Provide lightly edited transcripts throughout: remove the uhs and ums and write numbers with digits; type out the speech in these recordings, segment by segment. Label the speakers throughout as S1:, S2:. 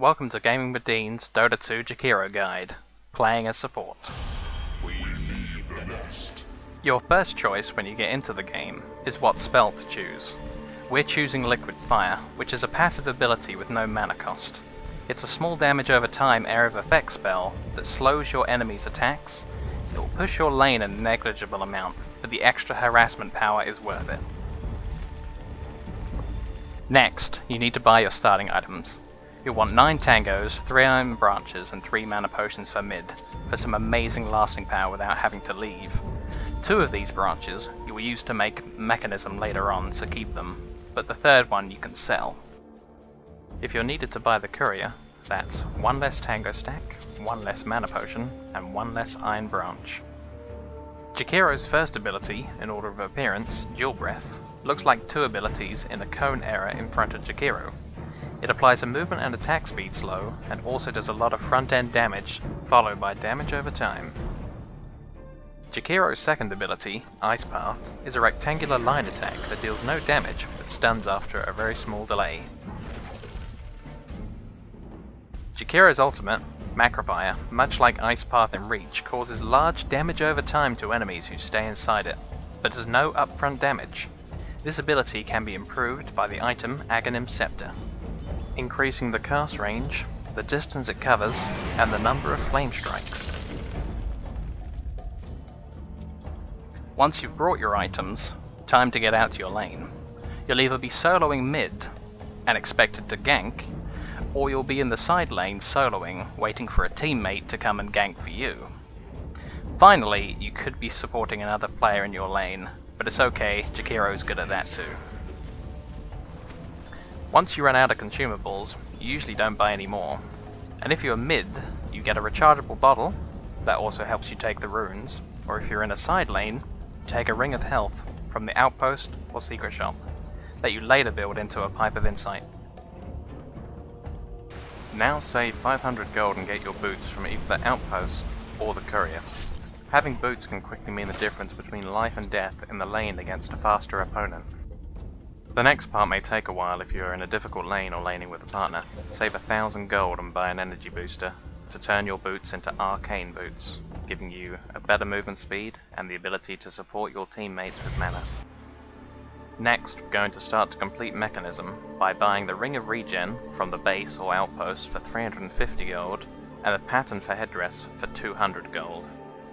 S1: Welcome to Gaming with Dean's Dota 2 Jakiro guide, playing as support.
S2: We leave the nest.
S1: Your first choice when you get into the game is what spell to choose. We're choosing Liquid Fire, which is a passive ability with no mana cost. It's a small damage over time area of effect spell that slows your enemy's attacks. It will push your lane a negligible amount, but the extra harassment power is worth it. Next, you need to buy your starting items. You'll want 9 tangos, 3 iron branches and 3 mana potions for mid, for some amazing lasting power without having to leave. 2 of these branches you will use to make mechanism later on, so keep them, but the third one you can sell. If you're needed to buy the courier, that's 1 less tango stack, 1 less mana potion, and 1 less iron branch. Jakiro's first ability, in order of appearance, Dual Breath, looks like 2 abilities in a cone era in front of Jakiro. It applies a movement and attack speed slow, and also does a lot of front end damage, followed by damage over time. Jakiro's second ability, Ice Path, is a rectangular line attack that deals no damage, but stuns after a very small delay. Jakiro's ultimate, Macrofire, much like Ice Path in Reach, causes large damage over time to enemies who stay inside it, but does no upfront damage. This ability can be improved by the item Aghanim Scepter, increasing the cast range, the distance it covers, and the number of flame strikes. Once you've brought your items, time to get out to your lane. You'll either be soloing mid and expected to gank, or you'll be in the side lane soloing, waiting for a teammate to come and gank for you. Finally, you could be supporting another player in your lane, but it's okay, Jakiro's good at that too. Once you run out of consumables, you usually don't buy any more, and if you're mid, you get a rechargeable bottle, that also helps you take the runes, or if you're in a side lane, take a ring of health from the outpost or secret shop, that you later build into a pipe of insight. Now save 500 gold and get your boots from either the outpost or the courier. Having boots can quickly mean the difference between life and death in the lane against a faster opponent. The next part may take a while if you are in a difficult lane or laning with a partner. Save 1000 gold and buy an energy booster to turn your boots into arcane boots, giving you a better movement speed and the ability to support your teammates with mana. Next, we're going to start to complete mechanism by buying the Ring of Regen from the base or outpost for 350 gold and the pattern for headdress for 200 gold.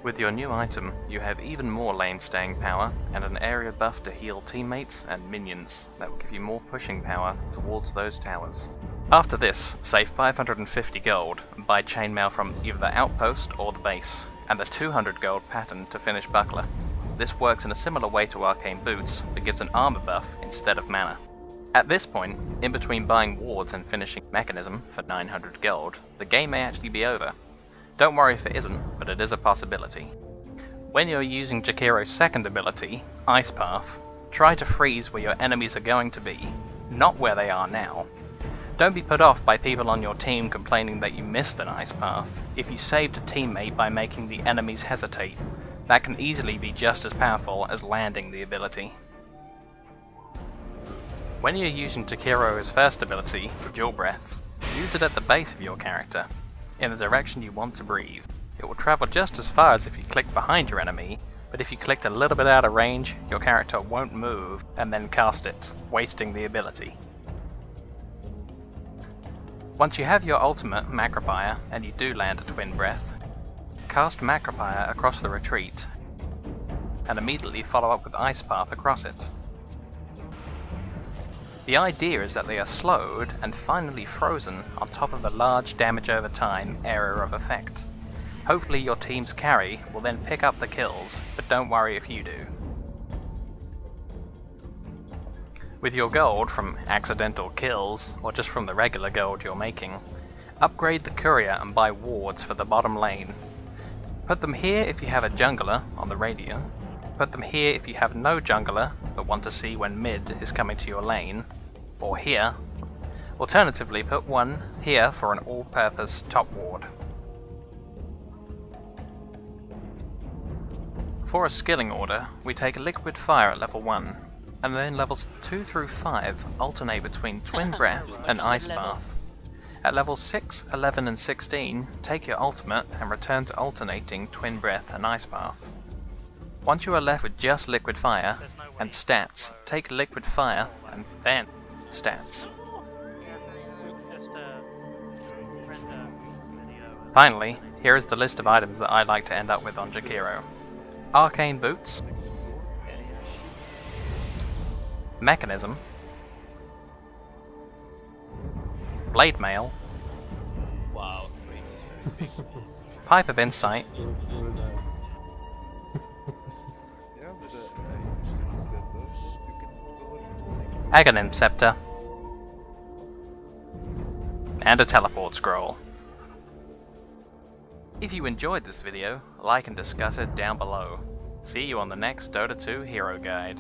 S1: With your new item, you have even more lane staying power and an area buff to heal teammates and minions that will give you more pushing power towards those towers. After this, save 550 gold and buy chainmail from either the outpost or the base, and the 200 gold pattern to finish buckler. This works in a similar way to arcane boots, but gives an armor buff instead of mana. At this point, in between buying wards and finishing mechanism for 900 gold, the game may actually be over. Don't worry if it isn't, but it is a possibility. When you're using Jakiro's second ability, Ice Path, try to freeze where your enemies are going to be, not where they are now. Don't be put off by people on your team complaining that you missed an Ice Path. If you saved a teammate by making the enemies hesitate, that can easily be just as powerful as landing the ability. When you're using Jakiro's first ability, Dual Breath, use it at the base of your character, in the direction you want to breathe. It will travel just as far as if you click behind your enemy, but if you clicked a little bit out of range, your character won't move and then cast it, wasting the ability. Once you have your ultimate, Macrofire, and you do land a Twin Breath, cast Macrofire across the retreat, and immediately follow up with Ice Path across it. The idea is that they are slowed and finally frozen on top of a large damage over time area of effect. Hopefully your team's carry will then pick up the kills, but don't worry if you do. With your gold from accidental kills, or just from the regular gold you're making, upgrade the courier and buy wards for the bottom lane. Put them here if you have a jungler on the radio, put them here if you have no jungler but want to see when mid is coming to your lane, or here. Alternatively, put one here for an all-purpose top ward. For a skilling order, we take a Liquid Fire at level 1, and then levels 2 through 5 alternate between Twin Breath and Ice Bath. At levels 6, 11 and 16, take your ultimate and return to alternating Twin Breath and Ice Bath. Once you are left with just Liquid Fire and stats, take Liquid Fire and then stats. Finally, here is the list of items that I like to end up with on Jakiro. Arcane Boots, Mechanism, Blade Mail,
S3: Wow.
S1: Pipe of Insight, Aghanim Scepter, and a Teleport Scroll. If you enjoyed this video, like and discuss it down below. See you on the next Dota 2 Hero Guide.